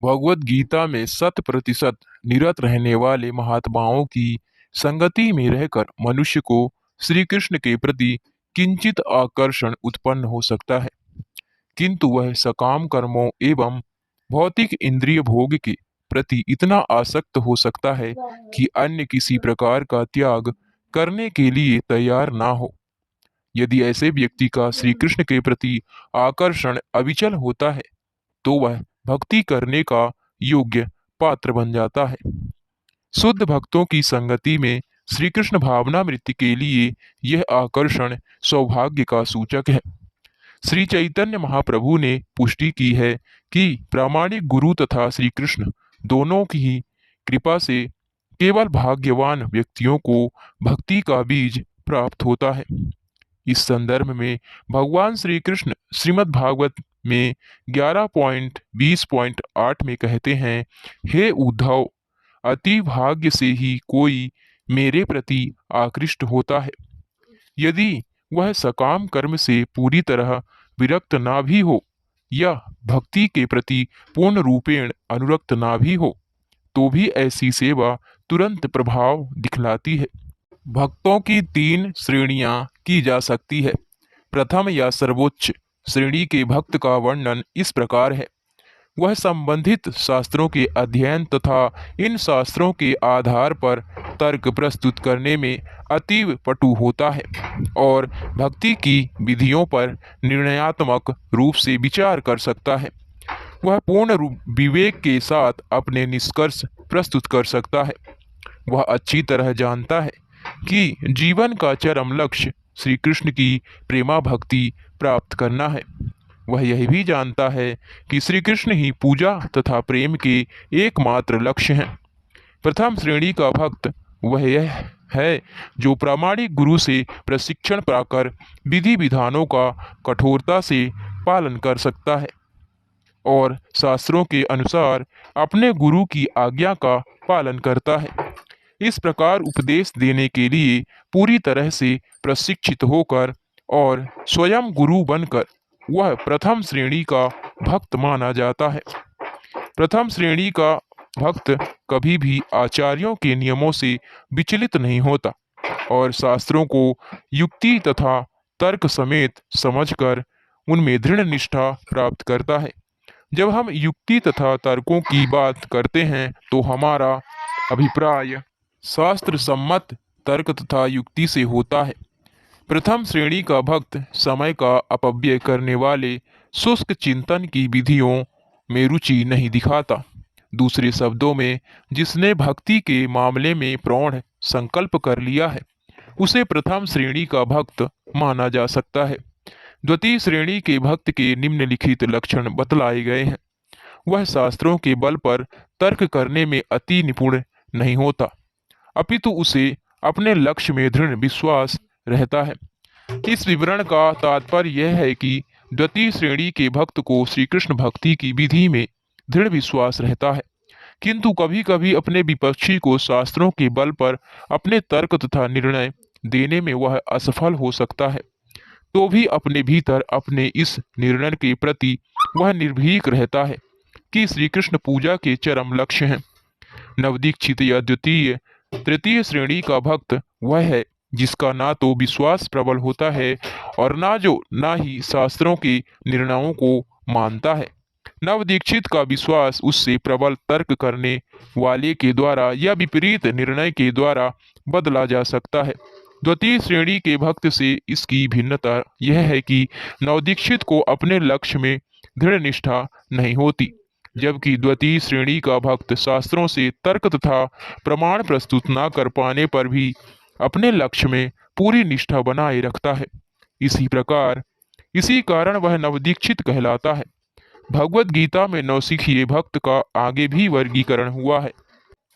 भगवत गीता में 100% निरत रहने वाले महात्माओं की संगति में रहकर मनुष्य को श्री कृष्ण के प्रति किंचित आकर्षण उत्पन्न हो सकता है, किंतु वह सकाम कर्मों एवं भौतिक इंद्रिय भोग के प्रति इतना आसक्त हो सकता है कि अन्य किसी प्रकार का त्याग करने के लिए तैयार ना हो। यदि ऐसे व्यक्ति का श्री कृष्ण के प्रति आकर्षण अविचल होता है तो वह भक्ति करने का योग्य पात्र बन जाता है। शुद्ध भक्तों की संगति में श्री कृष्ण भावनामृत के लिए यह आकर्षण सौभाग्य का सूचक है। श्री चैतन्य महाप्रभु ने पुष्टि की है कि प्रामाणिक गुरु तथा श्री कृष्ण दोनों की ही कृपा से केवल भाग्यवान व्यक्तियों को भक्ति का बीज प्राप्त होता है। इस संदर्भ में भगवान श्री कृष्ण श्रीमद् भागवत में 11.20.8 में कहते हैं, हे उद्धव, अति भाग्य से ही कोई मेरे प्रति आकृष्ट होता है। यदि वह सकाम कर्म से पूरी तरह विरक्त ना भी हो या भक्ति के प्रति पूर्ण रूपेण अनुरक्त ना भी हो तो भी ऐसी सेवा तुरंत प्रभाव दिखलाती है। भक्तों की 3 श्रेणियां की जा सकती है। प्रथम या सर्वोच्च श्रेणी के भक्त का वर्णन इस प्रकार है। वह संबंधित शास्त्रों के अध्ययन तथा इन शास्त्रों के आधार पर तर्क प्रस्तुत करने में अतीव पटु होता है और भक्ति की विधियों पर निर्णयात्मक रूप से विचार कर सकता है। वह पूर्ण विवेक के साथ अपने निष्कर्ष प्रस्तुत कर सकता है। वह अच्छी तरह जानता है कि जीवन का चरम लक्ष्य श्री कृष्ण की प्रेमा भक्ति प्राप्त करना है। वह यह भी जानता है कि श्री कृष्ण ही पूजा तथा प्रेम के एकमात्र लक्ष्य हैं। प्रथम श्रेणी का भक्त वह यह है जो प्रामाणिक गुरु से प्रशिक्षण पाकर विधि विधानों का कठोरता से पालन कर सकता है और शास्त्रों के अनुसार अपने गुरु की आज्ञा का पालन करता है। इस प्रकार उपदेश देने के लिए पूरी तरह से प्रशिक्षित होकर और स्वयं गुरु बनकर वह प्रथम श्रेणी का भक्त माना जाता है। प्रथम श्रेणी का भक्त कभी भी आचार्यों के नियमों से विचलित नहीं होता और शास्त्रों को युक्ति तथा तर्क समेत समझकर उनमें दृढ़ निष्ठा प्राप्त करता है। जब हम युक्ति तथा तर्कों की बात करते हैं तो हमारा अभिप्राय शास्त्र सम्मत तर्क तथा युक्ति से होता है। प्रथम श्रेणी का भक्त समय का अपव्यय करने वाले शुष्क चिंतन की विधियों में रुचि नहीं दिखाता। दूसरे शब्दों में, जिसने भक्ति के मामले में प्रौढ़ संकल्प कर लिया है उसे प्रथम श्रेणी का भक्त माना जा सकता है। द्वितीय श्रेणी के भक्त के निम्नलिखित लक्षण बतलाए गए हैं। वह शास्त्रों के बल पर तर्क करने में अति निपुण नहीं होता, अपितु उसे अपने लक्ष्य में दृढ़ विश्वास रहता है। इस विवरण का तात्पर्य यह है कि द्वितीय श्रेणी के भक्त को श्री कृष्ण भक्ति की विधि में दृढ़ विश्वास रहता है, किंतु कभी कभी अपने विपक्षी को शास्त्रों के बल पर अपने तर्क तथा निर्णय देने में वह असफल हो सकता है, तो भी अपने भीतर अपने इस निर्णय के प्रति वह निर्भीक रहता है कि श्री कृष्ण पूजा के चरम लक्ष्य हैं। नवदीक्षित या द्वितीय तृतीय श्रेणी का भक्त वह है जिसका ना तो विश्वास प्रबल होता है और ना ही शास्त्रों के निर्णयों को मानता है। नवदीक्षित का विश्वास उससे प्रबल तर्क करने वाले के द्वारा या विपरीत निर्णय के द्वारा बदला जा सकता है। द्वितीय श्रेणी के भक्त से इसकी भिन्नता यह है कि नवदीक्षित को अपने लक्ष्य में दृढ़ निष्ठा नहीं होती, जबकि द्वितीय श्रेणी का भक्त शास्त्रों से तर्क तथा प्रमाण प्रस्तुत न कर पाने पर भी अपने लक्ष्य में पूरी निष्ठा बनाए रखता है। इसी कारण वह नवदीक्षित कहलाता है। भगवत गीता में नवसिखिए भक्त का आगे भी वर्गीकरण हुआ है।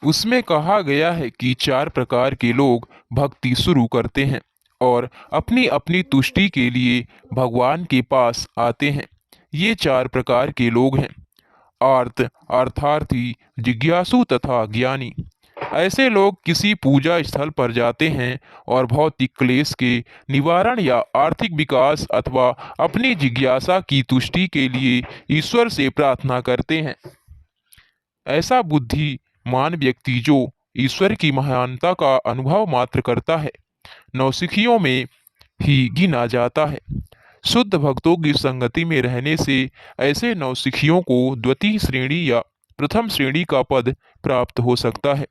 उसमें कहा गया है कि 4 प्रकार के लोग भक्ति शुरू करते हैं और अपनी अपनी तुष्टि के लिए भगवान के पास आते हैं। ये 4 प्रकार के लोग हैं: अर्थार्थी, जिज्ञासु तथा ज्ञानी। ऐसे लोग किसी पूजा स्थल पर जाते हैं और भौतिक क्लेश के निवारण या आर्थिक विकास अथवा अपनी जिज्ञासा की तुष्टि के लिए ईश्वर से प्रार्थना करते हैं। ऐसा बुद्धिमान व्यक्ति जो ईश्वर की महानता का अनुभव मात्र करता है, नौसिखियों में ही गिना जाता है। शुद्ध भक्तों की संगति में रहने से ऐसे नौसिखियों को द्वितीय श्रेणी या प्रथम श्रेणी का पद प्राप्त हो सकता है।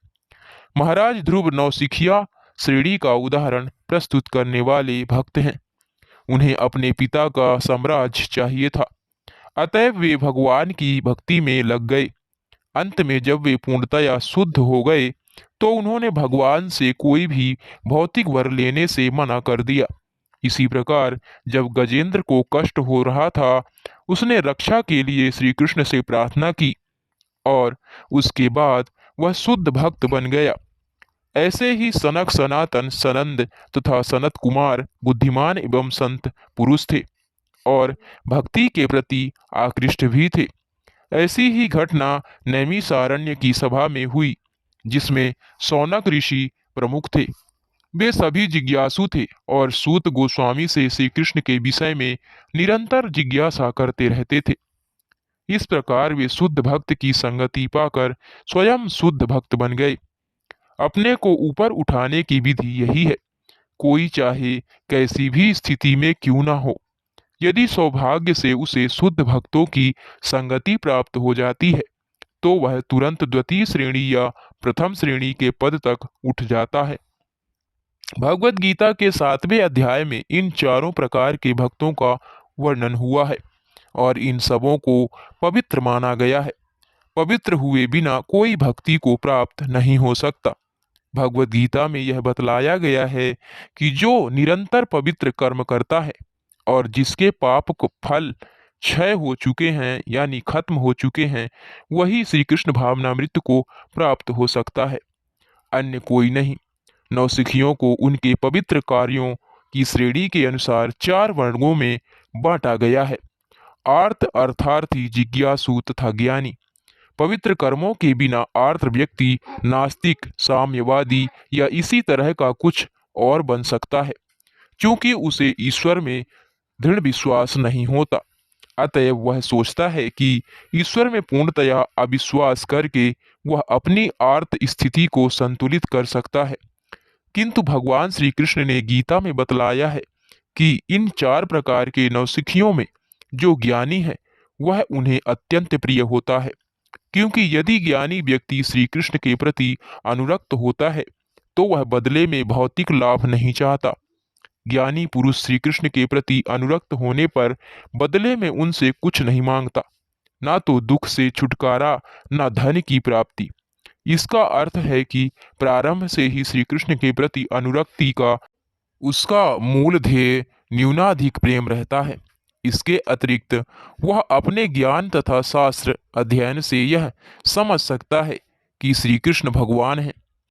महाराज ध्रुव नौसिखिया श्रेणी का उदाहरण प्रस्तुत करने वाले भक्त हैं। उन्हें अपने पिता का साम्राज्य चाहिए था, अतएव वे भगवान की भक्ति में लग गए। अंत में जब वे पूर्णतया शुद्ध हो गए तो उन्होंने भगवान से कोई भी भौतिक वर लेने से मना कर दिया। इसी प्रकार जब गजेंद्र को कष्ट हो रहा था, उसने रक्षा के लिए श्री कृष्ण से प्रार्थना की और उसके बाद वह शुद्ध भक्त बन गया। ऐसे ही सनक, सनातन, सनंद तथा सनत कुमार बुद्धिमान एवं संत पुरुष थे और भक्ति के प्रति आकृष्ट भी थे। ऐसी ही घटना नैमिषारण्य की सभा में हुई, जिसमें शौनक ऋषि प्रमुख थे। वे सभी जिज्ञासु थे और सूत गोस्वामी से श्री कृष्ण के विषय में निरंतर जिज्ञासा करते रहते थे। इस प्रकार वे शुद्ध भक्त की संगति पाकर स्वयं शुद्ध भक्त बन गए। अपने को ऊपर उठाने की विधि यही है। कोई चाहे कैसी भी स्थिति में क्यों ना हो, यदि सौभाग्य से उसे शुद्ध भक्तों की संगति प्राप्त हो जाती है तो वह तुरंत द्वितीय श्रेणी या प्रथम श्रेणी के पद तक उठ जाता है। भगवत गीता के 7वें अध्याय में इन चारों प्रकार के भक्तों का वर्णन हुआ है और इन सबों को पवित्र माना गया है। पवित्र हुए बिना कोई भक्ति को प्राप्त नहीं हो सकता। भगवत गीता में यह बतलाया गया है कि जो निरंतर पवित्र कर्म करता है और जिसके पाप को फल क्षय हो चुके हैं यानी खत्म हो चुके हैं, वही श्री कृष्ण भावनामृत को प्राप्त हो सकता है, अन्य कोई नहीं। नौसिखियों को उनके पवित्र कार्यों की श्रेणी के अनुसार 4 वर्गों में बांटा गया है। आर्त अर्थार्थी, जिज्ञासु तथा ज्ञानी। पवित्र कर्मों के बिना आर्त व्यक्ति नास्तिक, साम्यवादी या इसी तरह का कुछ और बन सकता है, क्योंकि उसे ईश्वर में दृढ़ विश्वास नहीं होता। अतएव वह सोचता है कि ईश्वर में पूर्णतया अविश्वास करके वह अपनी आर्त स्थिति को संतुलित कर सकता है। किंतु भगवान श्री कृष्ण ने गीता में बतलाया है कि इन 4 प्रकार के नौसिखियों में जो ज्ञानी है वह उन्हें अत्यंत प्रिय होता है, क्योंकि यदि ज्ञानी व्यक्ति श्री कृष्ण के प्रति अनुरक्त होता है तो वह बदले में भौतिक लाभ नहीं चाहता। ज्ञानी पुरुष श्री कृष्ण के प्रति अनुरक्त होने पर बदले में उनसे कुछ नहीं मांगता, ना तो दुख से छुटकारा, ना धन की प्राप्ति। इसका अर्थ है कि प्रारंभ से ही श्री कृष्ण के प्रति अनुरक्ति का उसका मूल ध्येय न्यूनाधिक प्रेम रहता है। इसके अतिरिक्त वह अपने ज्ञान तथा शास्त्र अध्ययन से यह समझ सकता है कि श्री कृष्ण भगवान हैं